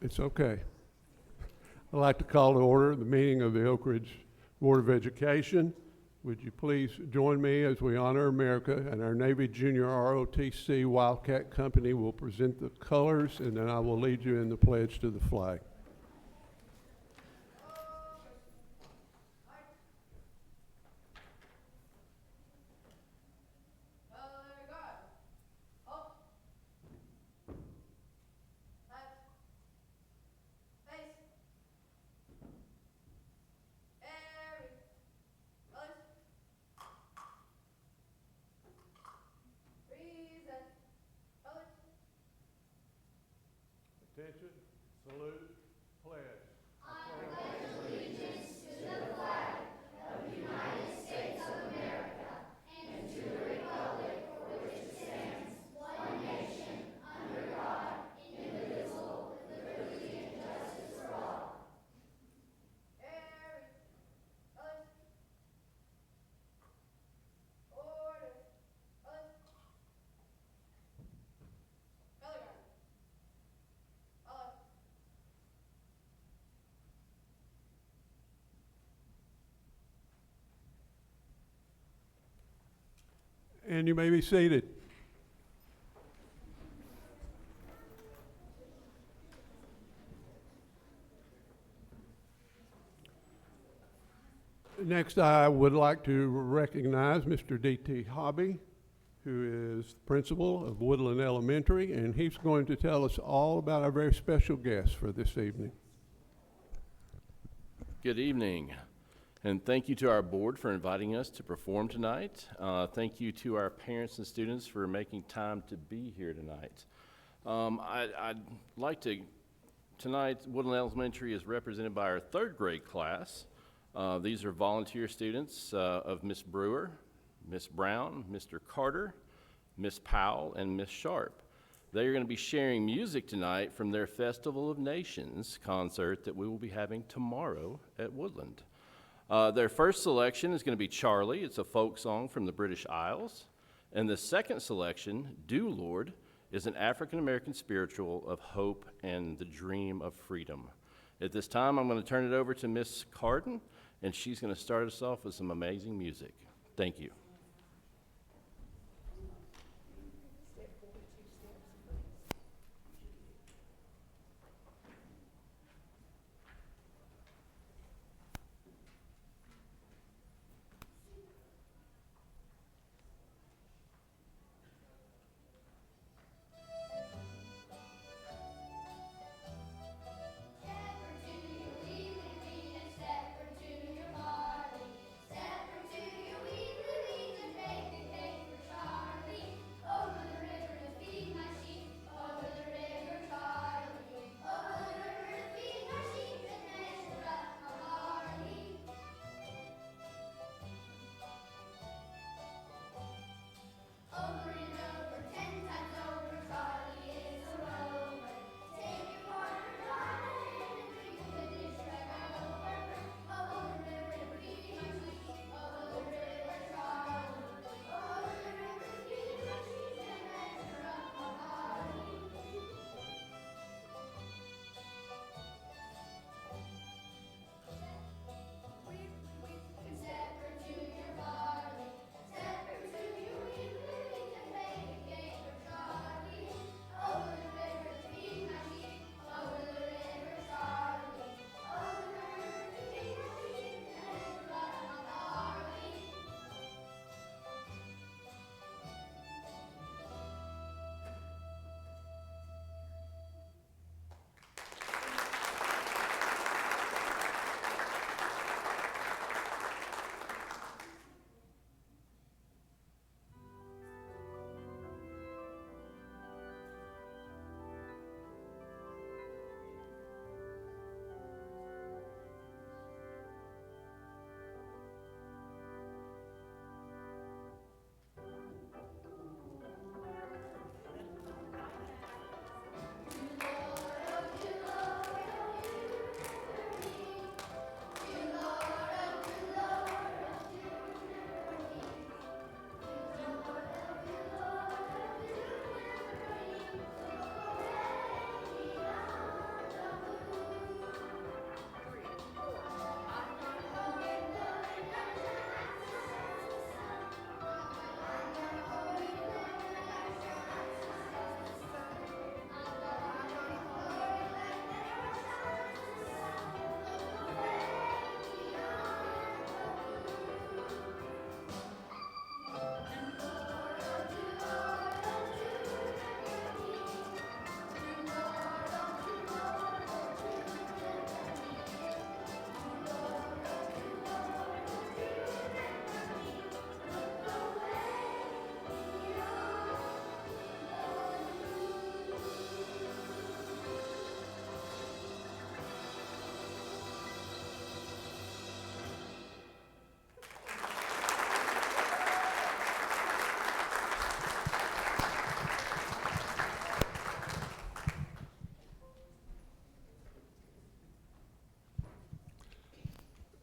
It's okay. I'd like to call to order the meeting of the Oak Ridge Board of Education. Would you please join me as we honor America, and our Navy Junior ROTC Wildcat Company will present the colors, and then I will lead you in the pledge to the flag. Attention, salute, pledge. And you may be seated. Next, I would like to recognize Mr. D.T. Hobby, who is principal of Woodland Elementary, and he's going to tell us all about our very special guest for this evening. Good evening, and thank you to our board for inviting us to perform tonight. Thank you to our parents and students for making time to be here tonight. I'd like to, tonight, Woodland Elementary is represented by our third grade class. These are volunteer students of Miss Brewer, Miss Brown, Mr. Carter, Miss Powell, and Miss Sharp. They are going to be sharing music tonight from their Festival of Nations concert that we will be having tomorrow at Woodland. Their first selection is going to be Charlie. It's a folk song from the British Isles. And the second selection, Do Lord, is an African-American spiritual of hope and the dream of freedom. At this time, I'm going to turn it over to Miss Carden, and she's going to start us off with some amazing music. Thank you. Step to your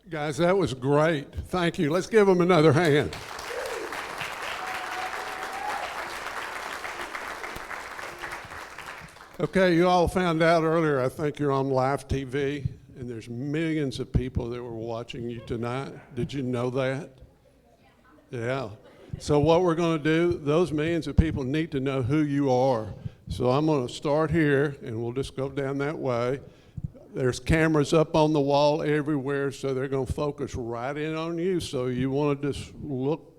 Guys, that was great. Thank you. Let's give them another hand. Okay, you all found out earlier, I think you're on live TV, and there's millions of people that were watching you tonight. Did you know that? Yeah. So what we're going to do, those millions of people need to know who you are. So I'm going to start here, and we'll just go down that way. There's cameras up on the wall everywhere, so they're going to focus right in on you. So you want to just look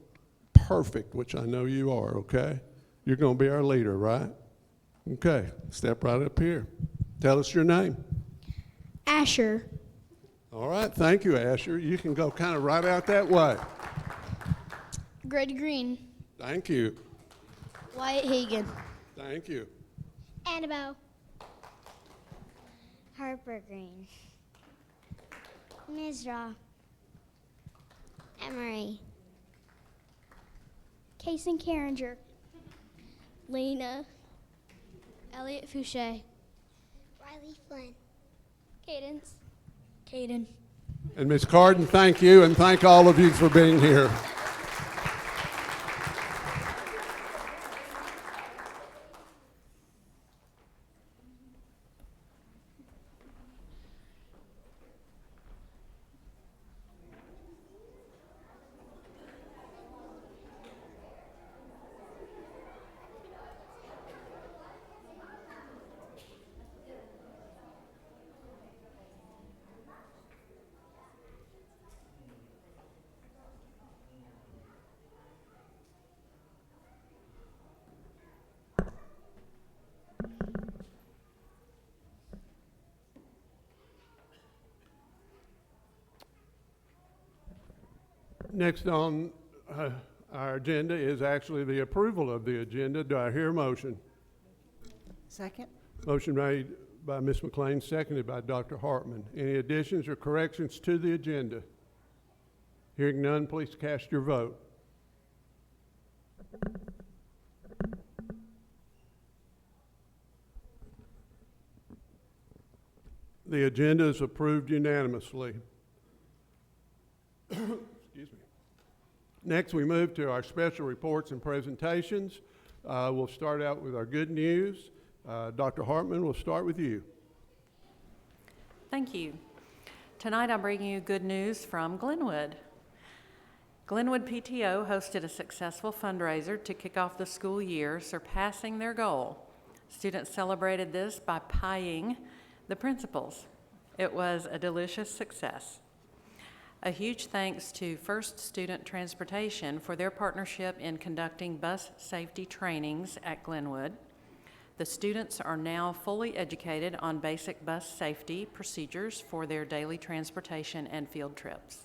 perfect, which I know you are, okay? You're going to be our leader, right? Okay, step right up here. Tell us your name. Asher. All right, thank you, Asher. You can go kind of right out that way. Grady Green. Thank you. Wyatt Hagan. Thank you. Annabelle. Harper Green. Mizra. Emery. Kason Carringer. Lena. Elliot Fouché. Riley Flynn. Cadence. Caden. And Ms. Carden, thank you, and thank all of you for being here. Next on our agenda is actually the approval of the agenda. Do I hear a motion? Second. Motion made by Ms. McLean, seconded by Dr. Hartman. Any additions or corrections to the agenda? Hearing none, please cast your vote. The agenda is approved unanimously. Excuse me. Next, we move to our special reports and presentations. We'll start out with our good news. Dr. Hartman, we'll start with you. Thank you. Tonight I'm bringing you good news from Glenwood. Glenwood PTO hosted a successful fundraiser to kick off the school year, surpassing their goal. Students celebrated this by pieing the principals. It was a delicious success. A huge thanks to First Student Transportation for their partnership in conducting bus safety trainings at Glenwood. The students are now fully educated on basic bus safety procedures for their daily transportation and field trips.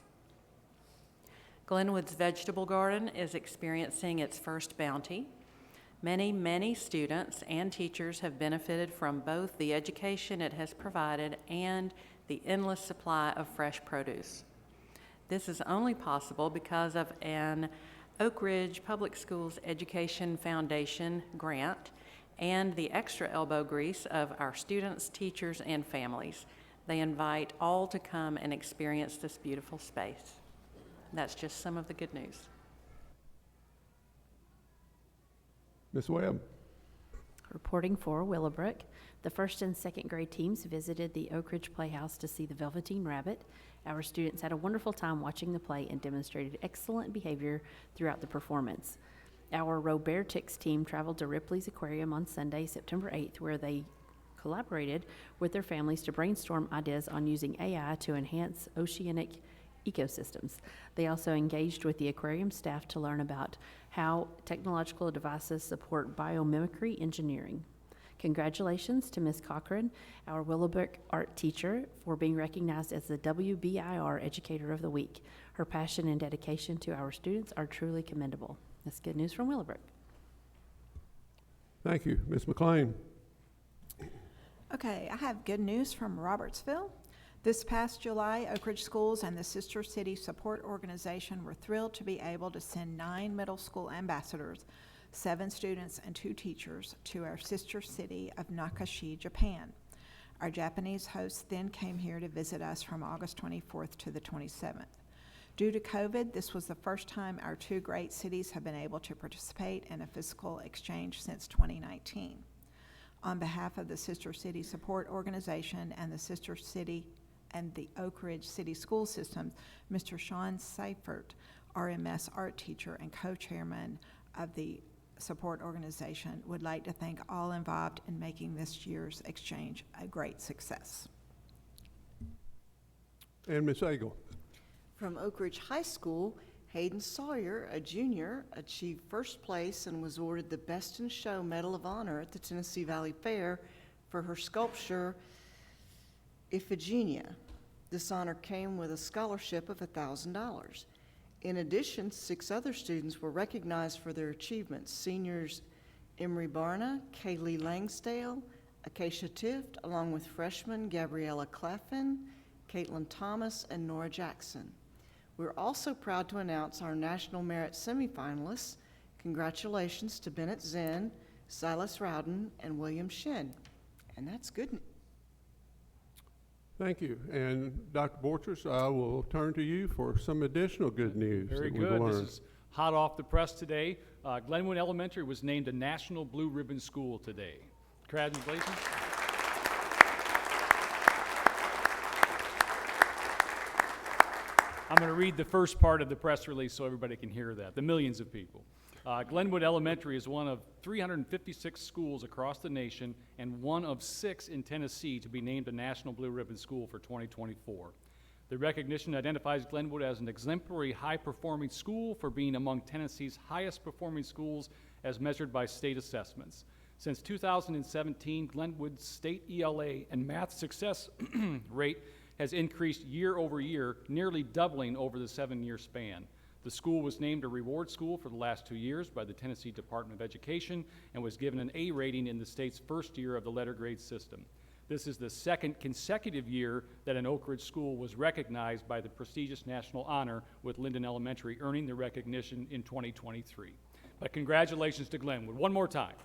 Glenwood's vegetable garden is experiencing its first bounty. Many students and teachers have benefited from both the education it has provided and the endless supply of fresh produce. This is only possible because of an Oak Ridge Public Schools Education Foundation grant and the extra elbow grease of our students, teachers, and families. They invite all to come and experience this beautiful space. That's just some of the good news. Ms. Webb. Reporting for Willowbrook, the first and second grade teams visited the Oak Ridge Playhouse to see the Velveteen Rabbit. Our students had a wonderful time watching the play and demonstrated excellent behavior throughout the performance. Our Robertics team traveled to Ripley's Aquarium on Sunday, September 8th, where they collaborated with their families to brainstorm ideas on using AI to enhance oceanic ecosystems. They also engaged with the aquarium staff to learn about how technological devices support biomimicry engineering. Congratulations to Ms. Cochran, our Willowbrook art teacher, for being recognized as the WBIR Educator of the Week. Her passion and dedication to our students are truly commendable. That's good news from Willowbrook. Thank you. Ms. McLean. Okay, I have good news from Robertsville. This past July, Oak Ridge Schools and the Sister City Support Organization were thrilled to be able to send 9 middle school ambassadors, 7 students and 2 teachers, to our sister city of Nakashi, Japan. Our Japanese hosts then came here to visit us from August 24th to the 27th. Due to COVID, this was the first time our two great cities have been able to participate in a physical exchange since 2019. On behalf of the Sister City Support Organization and the Sister City and the Oak Ridge City School System, Mr. Sean Seifert, RMS art teacher and co-chairman of the support organization, would like to thank all involved in making this year's exchange a great success. And Ms. Agel. From Oak Ridge High School, Hayden Sawyer, a junior, achieved first place and was awarded the Best in Show Medal of Honor at the Tennessee Valley Fair for her sculpture, Iphigenia. This honor came with a scholarship of $1,000. In addition, 6 other students were recognized for their achievements. Seniors Emery Barna, Kaylee Langsdale, Acacia Tift, along with freshmen Gabriella Claffin, Caitlin Thomas, and Nora Jackson. We're also proud to announce our National Merit semifinalists. Congratulations to Bennett Zinn, Silas Rowden, and William Shin. And that's good. Thank you. And Dr. Borchers, I will turn to you for some additional good news Very that we've good. learned. This is hot off the press today. Glenwood Elementary was named a National Blue Ribbon School today. Congratulations. I'm going to read the first part of the press release so everybody can hear that, the millions of people. Glenwood Elementary is one of 356 schools across the nation and one of 6 in Tennessee to be named a National Blue Ribbon School for 2024. The recognition identifies Glenwood as an exemplary high-performing school for being among Tennessee's highest-performing schools as measured by state assessments. Since 2017, Glenwood's state ELA and math success rate has increased year over year, nearly doubling over the 7-year span. The school was named a reward school for the last 2 years by the Tennessee Department of Education and was given an A rating in the state's first year of the letter grade system. This is the 2nd consecutive year that an Oak Ridge school was recognized by the prestigious national honor, with Linden Elementary earning the recognition in 2023. But congratulations to Glenwood one more time.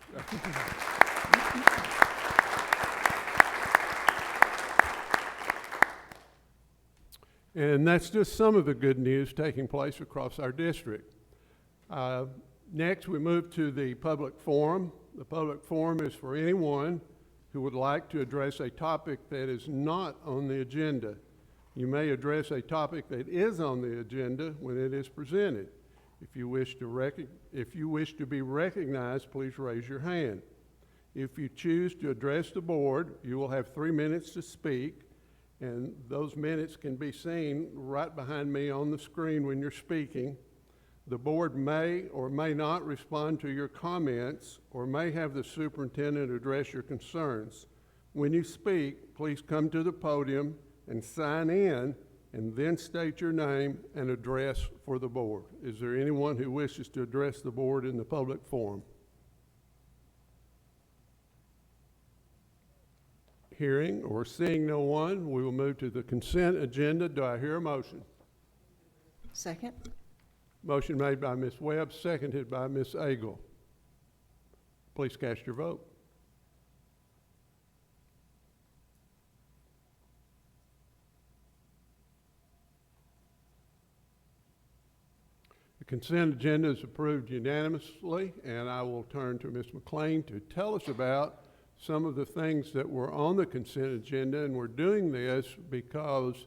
And that's just some of the good news taking place across our district. Next, we move to the public forum. The public forum is for anyone who would like to address a topic that is not on the agenda. You may address a topic that is on the agenda when it is presented. If you wish to be recognized, please raise your hand. If you choose to address the board, you will have 3 minutes to speak, and those minutes can be seen right behind me on the screen when you're speaking. The board may or may not respond to your comments or may have the superintendent address your concerns. When you speak, please come to the podium and sign in and then state your name and address for the board. Is there anyone who wishes to address the board in the public forum? Hearing or seeing no one, we will move to the consent agenda. Do I hear a motion? Second. Motion made by Ms. Webb, seconded by Ms. Agel. Please cast your vote. The consent agenda is approved unanimously, and I will turn to Ms. McLean to tell us about some of the things that were on the consent agenda. And we're doing this because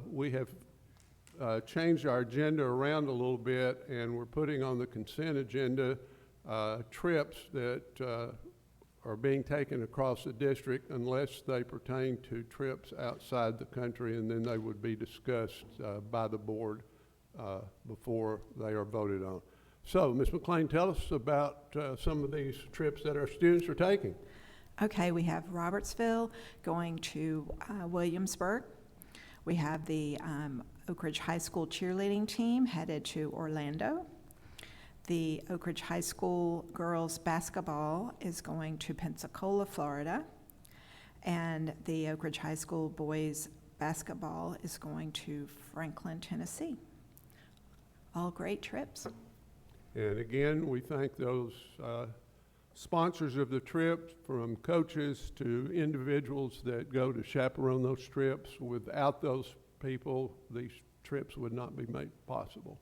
we have changed our agenda around a little bit, and we're putting on the consent agenda trips that are being taken across the district unless they pertain to trips outside the country, and then they would be discussed by the board before they are voted on. So, Ms. McLean, tell us about some of these trips that our students are taking. Okay, we have Robertsville going to Williamsburg. We have the Oak Ridge High School cheerleading team headed to Orlando. The Oak Ridge High School girls basketball is going to Pensacola, Florida. And the Oak Ridge High School boys basketball is going to Franklin, Tennessee. All great trips. And again, we thank those sponsors of the trip, from coaches to individuals that go to chaperone those trips. Without those people, these trips would not be made possible.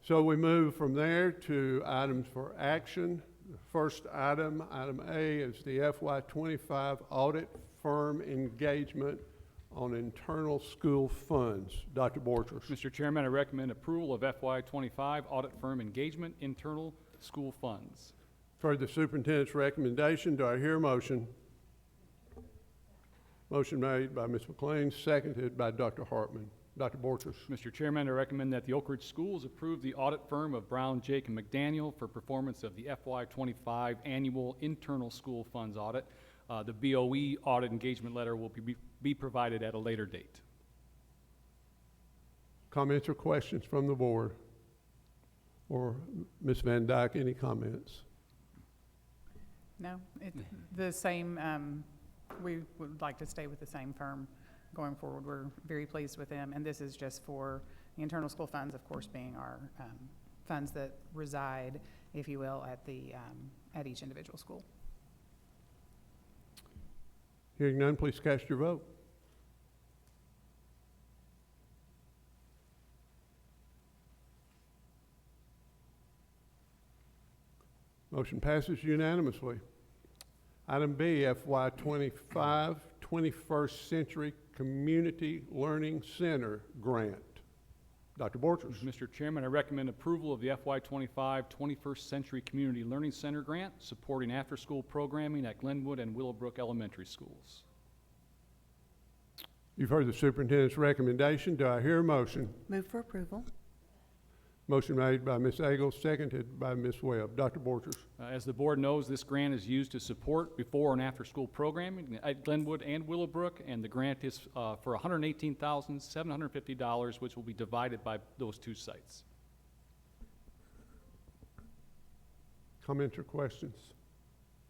So we move from there to items for action. The first item, item A, is the FY25 audit firm engagement on internal school funds. Dr. Borchers. Mr. Chairman, I recommend approval of FY25 audit firm engagement internal school funds. For the superintendent's recommendation, do I hear a motion? Motion made by Ms. McLean, seconded by Dr. Hartman. Dr. Borchers. Mr. Chairman, I recommend that the Oak Ridge Schools approve the audit firm of Brown, Jake, and McDaniel for performance of the FY25 annual internal school funds audit. The BOE audit engagement letter will be provided at a later date. Comments or questions from the board? Or Ms. Van Dyke, any comments? No, the same, we would like to stay with the same firm going forward. We're very pleased with them, and this is just for the internal school funds, of course, being our funds that reside, if you will, at each individual school. Hearing none, please cast your vote. Motion passes unanimously. Item B, FY25 21st Century Community Learning Center Grant. Dr. Borchers. Mr. Chairman, I recommend approval of the FY25 21st Century Community Learning Center grant supporting after-school programming at Glenwood and Willowbrook Elementary Schools. You've heard the superintendent's recommendation. Do I hear a motion? Move for approval. Motion made by Ms. Agles, seconded by Ms. Webb. Dr. Borchers. As the board knows, this grant is used to support before and after-school programming at Glenwood and Willowbrook, and the grant is for $118,750, which will be divided by those two sites. Comments or questions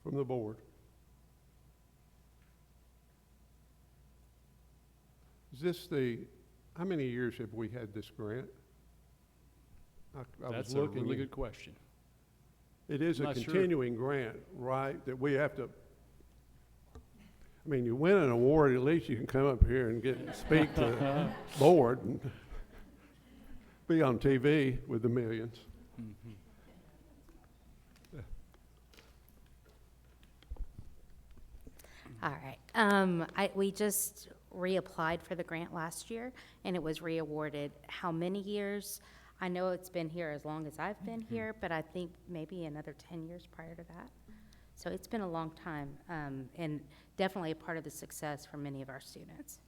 from the board? Is this how many years have we had this grant? I was That's a looking. really good question. It is a Not sure. continuing grant, right, that we have to, I mean, you win an award, at least you can come up here and speak to the board and be on TV with the millions. All right. We just reapplied for the grant last year, and it was reawarded. How many years? I know it's been here as long as I've been here, but I think maybe another 10 years prior to that. So it's been a long time, and definitely a part of the success for many of our students.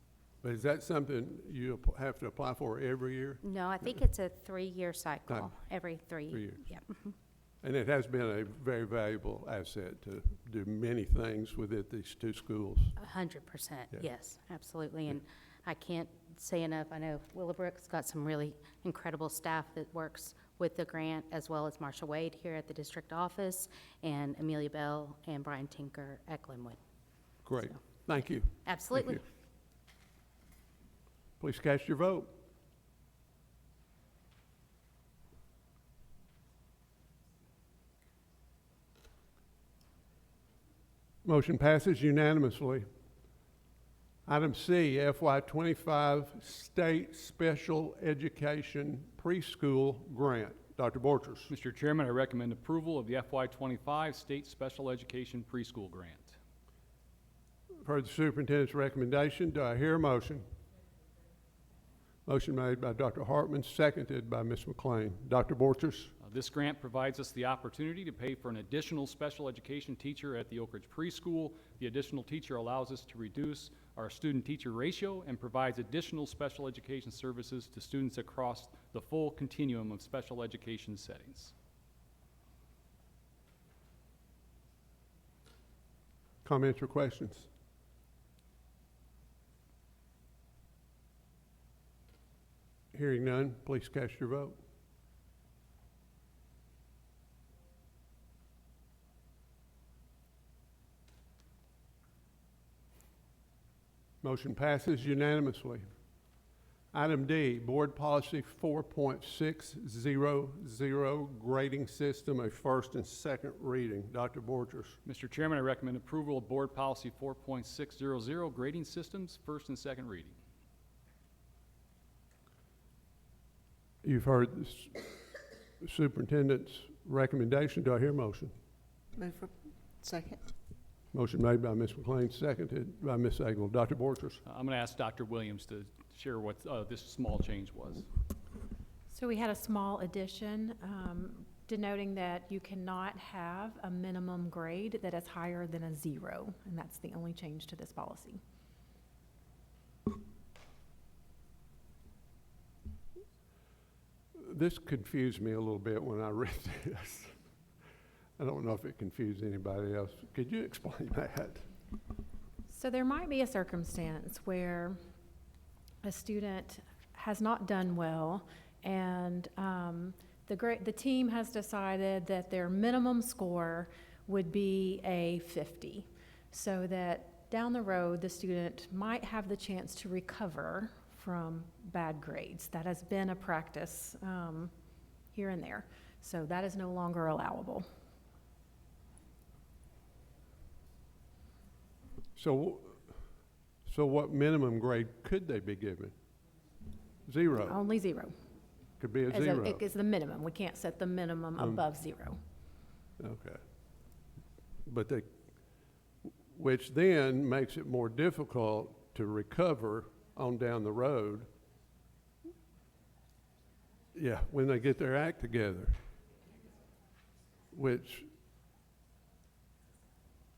But is that something you have to apply for every year? No, I think it's a 3-year cycle, Time. every 3 3 years. Yep. And it has been a very valuable asset to do many things with these two schools. 100%, Yeah. yes, absolutely. And I can't say enough, I know Willowbrook's got some really incredible staff that works with the grant, as well as Marsha Wade here at the district office, and Amelia Bell and Brian Tinker at Glenwood. Great. So. Thank you. Absolutely. you. Please cast your vote. Motion passes unanimously. Item C, FY25 State Special Education Preschool Grant. Dr. Borchers. Mr. Chairman, I recommend approval of the FY25 State Special Education Preschool Grant. Heard the superintendent's recommendation. Do I hear a motion? Motion made by Dr. Hartman, seconded by Ms. McLean. Dr. Borchers. This grant provides us the opportunity to pay for an additional special education teacher at the Oak Ridge Preschool. The additional teacher allows us to reduce our student-teacher ratio and provides additional special education services to students across the full continuum of special education settings. Comments or questions? Hearing none, please cast your vote. Motion passes unanimously. Item D, Board Policy 4.600, grading system, a first and second reading. Dr. Borchers. Mr. Chairman, I recommend approval of Board Policy 4.600, grading systems, first and second reading. You've heard the superintendent's recommendation. Do I hear a motion? Move for second. Motion made by Ms. McLean, seconded by Ms. Agnew. Dr. Borchers. I'm going to ask Dr. Williams to share what this small change was. So we had a small addition denoting that you cannot have a minimum grade that is higher than a 0, and that's the only change to this policy. This confused me a little bit when I read this. I don't know if it confused anybody else. Could you explain that? So there might be a circumstance where a student has not done well, and the team has decided that their minimum score would be a 50, so that down the road the student might have the chance to recover from bad grades. That has been a practice here and there, so that is no longer allowable. So what minimum grade could they be given? 0. Only 0. Could be a As 0. It is the minimum. We can't set the minimum above 0. Okay. But which then makes it more difficult to recover on down the road. Yeah, when they get their act together. Which,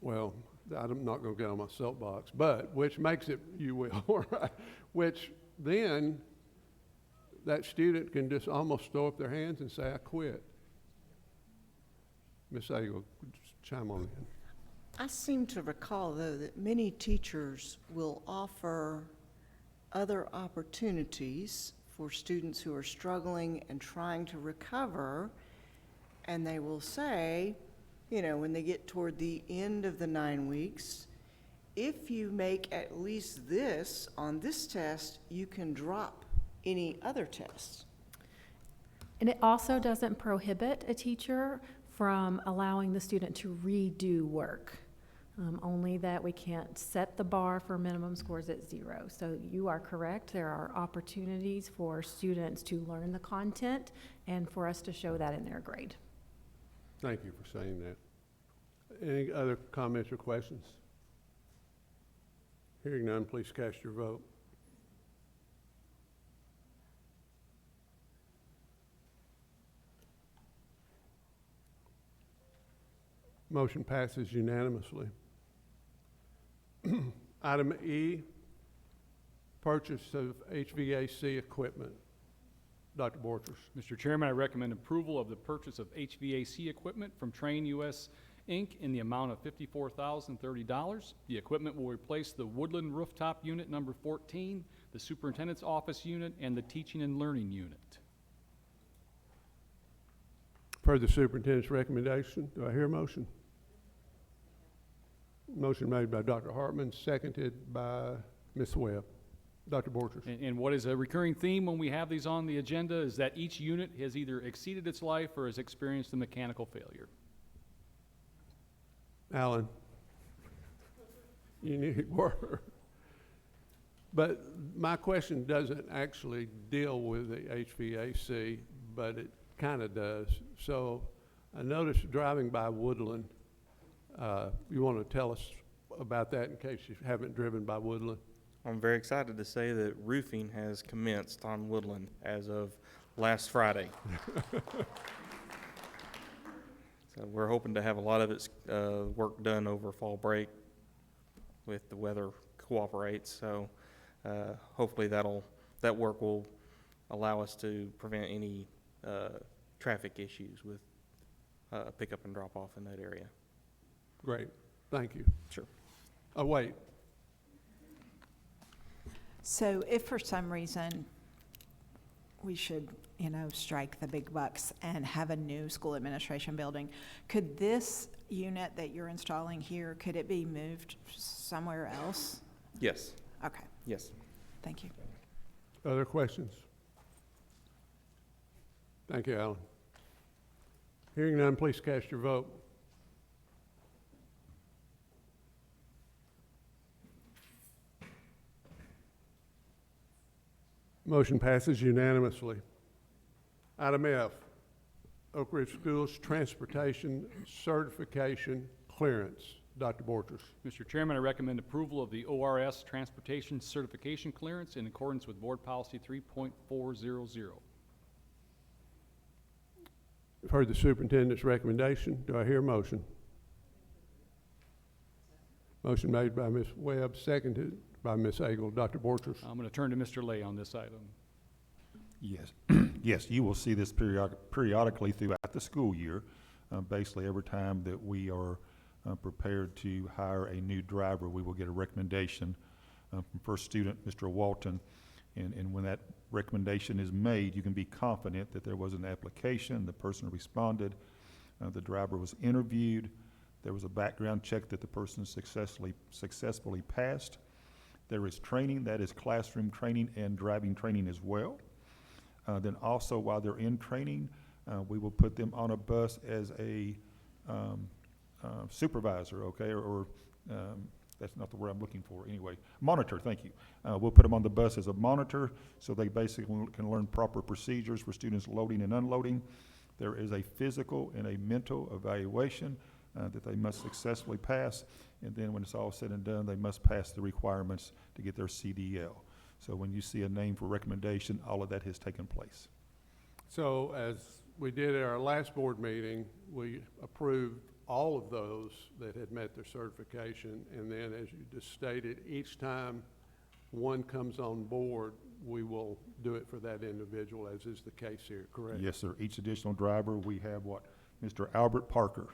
well, I'm not going to get on my soapbox, but which makes it, you will, right? Which then that student can just almost throw up their hands and say, I quit. Ms. Agel, chime on in. I seem to recall, though, that many teachers will offer other opportunities for students who are struggling and trying to recover, and they will say, you know, when they get toward the end of the 9 weeks, if you make at least this on this test, you can drop any other tests. And it also doesn't prohibit a teacher from allowing the student to redo work. Only that we can't set the bar for minimum scores at 0. So you are correct. There are opportunities for students to learn the content and for us to show that in their grade. Thank you for saying that. Any other comments or questions? Hearing none, please cast your vote. Motion passes unanimously. Item E, purchase of HVAC equipment. Dr. Borchers. Mr. Chairman, I recommend approval of the purchase of HVAC equipment from Train US Inc. in the amount of $54,030. The equipment will replace the Woodland Rooftop Unit number 14, the Superintendent's Office Unit, and the Teaching and Learning Unit. Per the superintendent's recommendation, do I hear a motion? Motion made by Dr. Hartman, seconded by Ms. Webb. Dr. Borchers. And what is a recurring theme when we have these on the agenda is that each unit has either exceeded its life or has experienced a mechanical failure. Alan, you need more. But my question doesn't actually deal with the HVAC, but it kind of does. So I noticed driving by Woodland, you want to tell us about that in case you haven't driven by Woodland? I'm very excited to say that roofing has commenced on Woodland as of last Friday. So we're hoping to have a lot of its work done over fall break if the weather cooperates. So hopefully that work will allow us to prevent any traffic issues with pickup and drop off in that area. Great, thank you. Sure. Oh, wait. So if for some reason we should, strike the big bucks and have a new school administration building, could this unit that you're installing here, could it be moved somewhere else? Yes. Okay, Yes. thank you. Other questions? Thank you, Alan. Hearing none, please cast your vote. Motion passes unanimously. Item F, Oak Ridge Schools Transportation Certification Clearance. Dr. Borchers. Mr. Chairman, I recommend approval of the ORS Transportation Certification Clearance in accordance with Board Policy 3.400. You've heard the superintendent's recommendation. Do I hear a motion? Motion made by Ms. Webb, seconded by Ms. Agel. Dr. Borchers. I'm going to turn to Mr. Lay on this item. Yes, yes, you will see this periodically throughout the school year. Basically, every time that we are prepared to hire a new driver, we will get a recommendation from first student, Mr. Walton. And when that recommendation is made, you can be confident that there was an application, the person responded, the driver was interviewed, there was a background check that the person successfully passed. There is training, that is classroom training and driving training as well. Then also while they're in training, we will put them on a bus as a supervisor, okay, or that's not the word I'm looking for anyway. Monitor, thank you. We'll put them on the bus as a monitor so they basically can learn proper procedures for students loading and unloading. There is a physical and a mental evaluation that they must successfully pass, and then when it's all said and done, they must pass the requirements to get their CDL. So when you see a name for recommendation, all of that has taken place. So as we did at our last board meeting, we approved all of those that had met their certification, and then as you just stated, each time one comes on board, we will do it for that individual, as is the case here, correct? Yes, sir. Each additional driver, we have Mr. Albert Parker,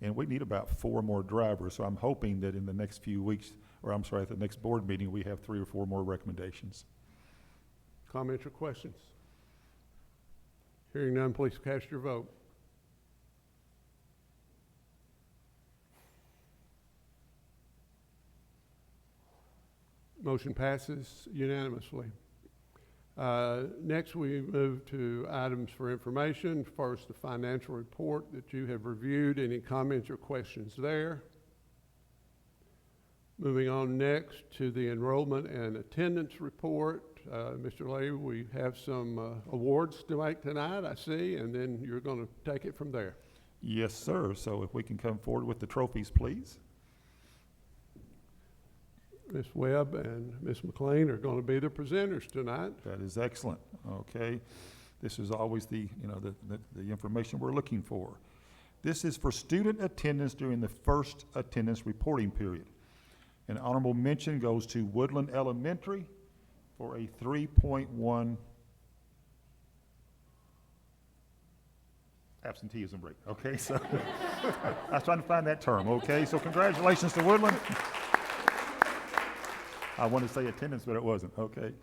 and we need about 4 more drivers, so I'm hoping that in the next few weeks, or I'm sorry, at the next board meeting, we have 3 or 4 more recommendations. Comments or questions? Hearing none, please cast your vote. Motion passes unanimously. Next, we move to items for information. First, the financial report that you have reviewed. Any comments or questions there? Moving on next to the enrollment and attendance report. Mr. Lay, we have some awards to make tonight, I see, and then you're going to take it from there. Yes, sir. So if we can come forward with the trophies, please. Ms. Webb and Ms. McLean are going to be the presenters tonight. That is excellent. Okay. This is always the information we're looking for. This is for student attendance during the first attendance reporting period. An honorable mention goes to Woodland Elementary for a 3.1 absenteeism rate. Okay, so I was trying to find that term. Okay, so congratulations to Woodland. I wanted to say attendance, but it wasn't. Okay.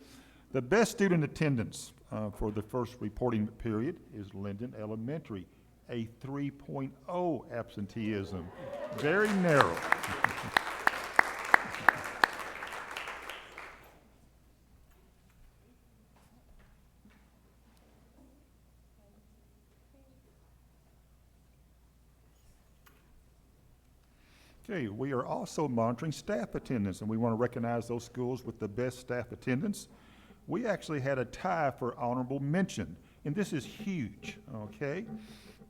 The best student attendance for the first reporting period is Linden Elementary, a 3.0 absenteeism. Very narrow. Okay, we are also monitoring staff attendance, and we want to recognize those schools with the best staff attendance. We actually had a tie for honorable mention, and this is huge, okay?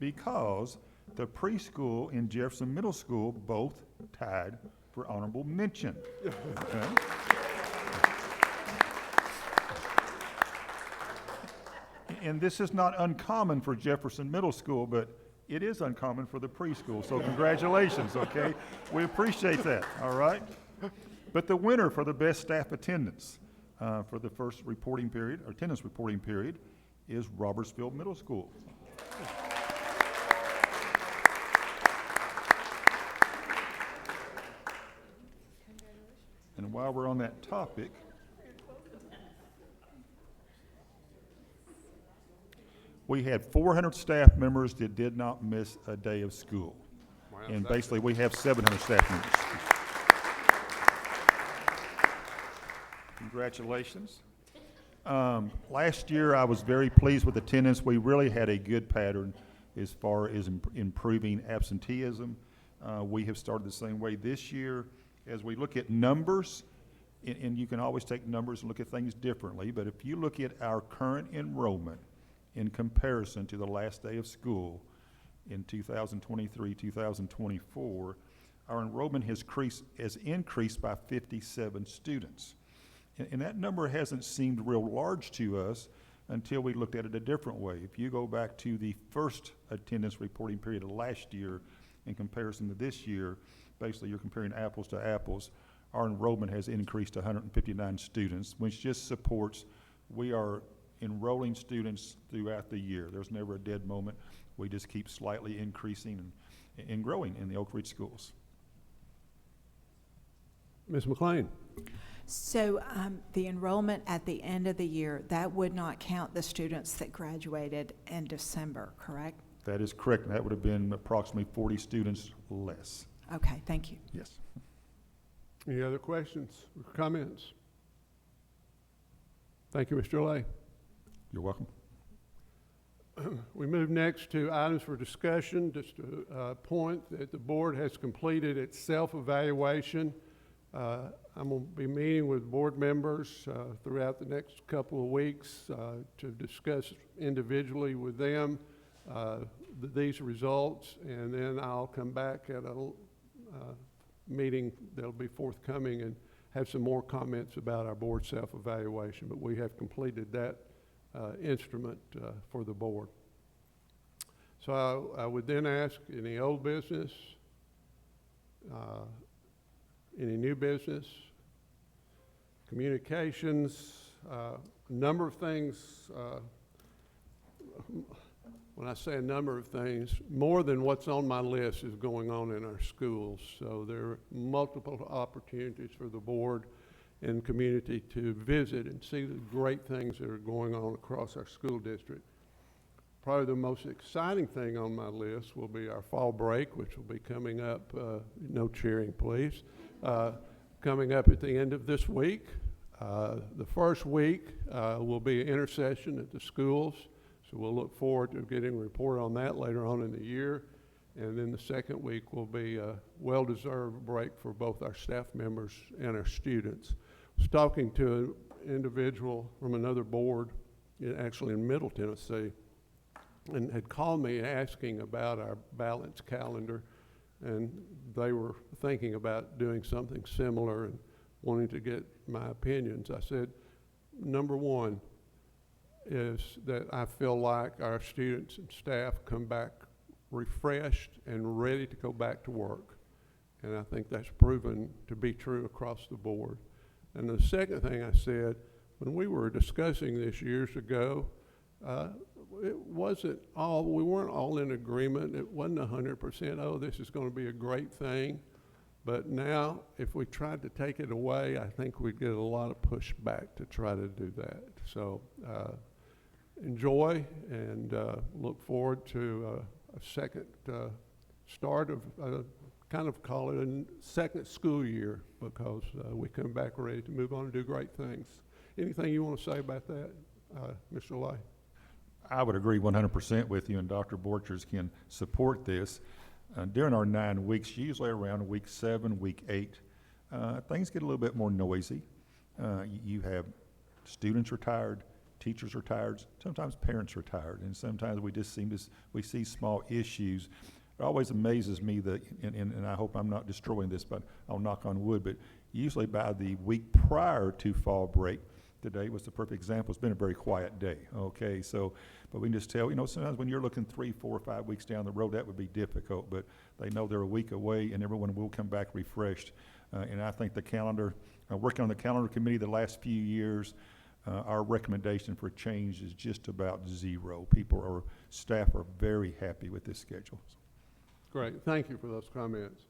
Because the preschool and Jefferson Middle School both tied for honorable mention. Okay? And this is not uncommon for Jefferson Middle School, but it is uncommon for the preschool, so congratulations, okay? We appreciate that, all right? But the winner for the best staff attendance for the first reporting period, or attendance reporting period, is Robertsville Middle School. And while we're on that topic, we had 400 staff members that did not miss a day of school. Wow, And that's basically, we have 700 staff members. Congratulations. Last year, I was very pleased with attendance. We really had a good pattern as far as improving absenteeism. We have started the same way this year. As we look at numbers, and you can always take numbers and look at things differently, but if you look at our current enrollment in comparison to the last day of school in 2023, 2024, our enrollment has increased by 57 students. And that number hasn't seemed real large to us until we looked at it a different way. If you go back to the first attendance reporting period of last year in comparison to this year, basically you're comparing apples to apples, our enrollment has increased to 159 students, which just supports we are enrolling students throughout the year. There's never a dead moment. We just keep slightly increasing and growing in the Oak Ridge schools. Ms. McLean? So the enrollment at the end of the year, that would not count the students that graduated in December, correct? That is correct, and that would have been approximately 40 students less. Okay, thank you. Yes. Any other questions or comments? Thank you, Mr. Lay. You're welcome. We move next to items for discussion. Just a point that the board has completed its self-evaluation. I'm going to be meeting with board members throughout the next couple of weeks to discuss individually with them these results, and then I'll come back at a meeting that'll be forthcoming and have some more comments about our board self-evaluation, but we have completed that instrument for the board. So I would then ask any old business, any new business, communications, a number of things. When I say a number of things, more than what's on my list is going on in our schools. So there are multiple opportunities for the board and community to visit and see the great things that are going on across our school district. Probably the most exciting thing on my list will be our fall break, which will be coming up, no cheering please, coming up at the end of this week. The first week will be an intersession at the schools, so we'll look forward to getting a report on that later on in the year. And then the second week will be a well-deserved break for both our staff members and our students. I was talking to an individual from another board, actually in Middle Tennessee, and had called me asking about our balanced calendar, and they were thinking about doing something similar and wanting to get my opinions. I said, number one is that I feel like our students and staff come back refreshed and ready to go back to work. And I think that's proven to be true across the board. And the second thing I said, when we were discussing this years ago, it wasn't all, we weren't all in agreement. It wasn't 100%, oh, this is going to be a great thing. But now, if we tried to take it away, I think we'd get a lot of pushback to try to do that. So enjoy and look forward to a second start of, kind of call it a second school year, because we come back ready to move on and do great things. Anything you want to say about that, Mr. Lay? I would agree 100% with you, and Dr. Borchers can support this. During our 9 weeks, usually around week 7, week 8, things get a little bit more noisy. You have students are tired, teachers are tired, sometimes parents are tired, and sometimes we just we see small issues. It always amazes me that, and I hope I'm not destroying this, but I'll knock on wood, but usually by the week prior to fall break, today was the perfect example. It's been a very quiet day, okay? So, but we can just tell, sometimes when you're looking 3, 4, 5 weeks down the road, that would be difficult, but they know they're a week away and everyone will come back refreshed. And I think the calendar, working on the calendar committee the last few years, our recommendation for change is just about 0. Staff are very happy with this schedule. Great, thank you for those comments.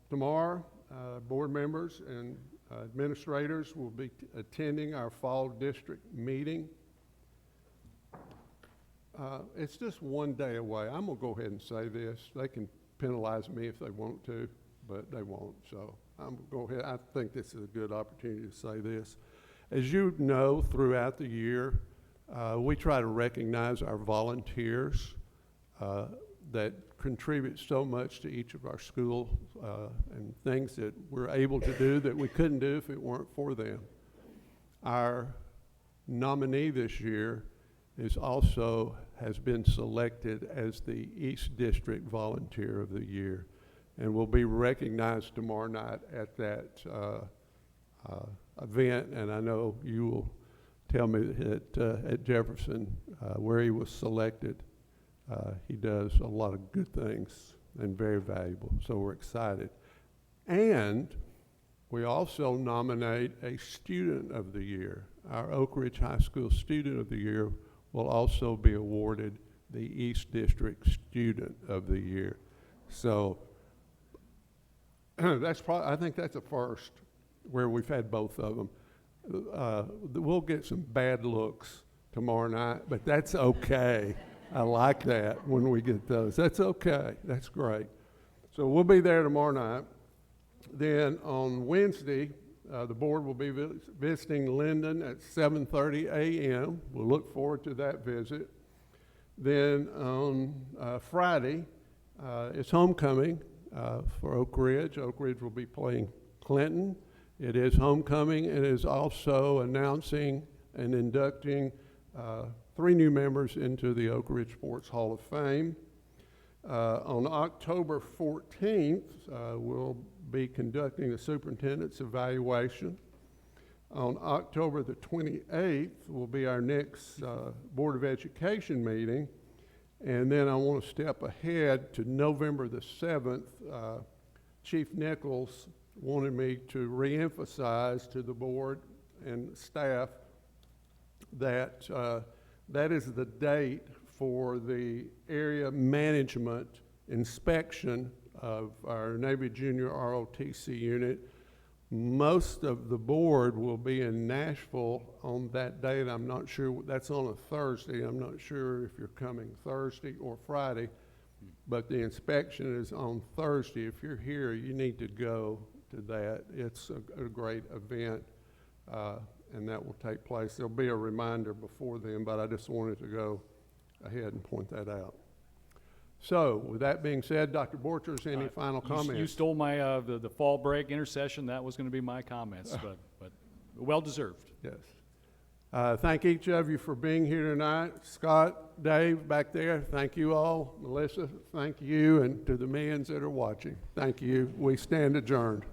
Tomorrow, board members and administrators will be attending our fall district meeting. It's just one day away. I'm gonna go ahead and say this. They can penalize me if they want to, but they won't. So I'm gonna go ahead. I think this is a good opportunity to say this. As you know, throughout the year, we try to recognize our volunteers that contribute so much to each of our schools and things that we're able to do that we couldn't do if it weren't for them. Our nominee this year has been selected as the East District Volunteer of the Year, and will be recognized tomorrow night at that event. And I know you will tell me that at Jefferson, where he was selected, he does a lot of good things and very valuable, so we're excited. And we also nominate a Student of the Year. Our Oak Ridge High School Student of the Year will also be awarded the East District Student of the Year. So I think that's a first where we've had both of them. We'll get some bad looks tomorrow night, but that's okay. I like that when we get those. That's okay. That's great. So we'll be there tomorrow night. Then on Wednesday, the board will be visiting Linden at 7:30 a.m. We'll look forward to that visit. Then on Friday, it's homecoming for Oak Ridge. Oak Ridge will be playing Clinton. It is homecoming, and is also announcing and inducting 3 new members into the Oak Ridge Sports Hall of Fame. On October 14th, we'll be conducting the superintendent's evaluation. On October the 28th will be our next Board of Education meeting. And then I want to step ahead to November the 7th. Chief Nichols wanted me to reemphasize to the board and staff that that is the date for the area management inspection of our Navy Junior ROTC unit. Most of the board will be in Nashville on that date. I'm not sure, that's on a Thursday. I'm not sure if you're coming Thursday or Friday, but the inspection is on Thursday. If you're here, you need to go to that. It's a great event, and that will take place. There'll be a reminder before then, but I just wanted to go ahead and point that out. So, with that being said, Dr. Borchers, any final comments? You stole my, the fall break intercession. That was going to be my comments, but well-deserved. Yes. Thank each of you for being here tonight. Scott, Dave, back there, thank you all. Melissa, thank you, and to the millions that are watching, thank you. We stand adjourned.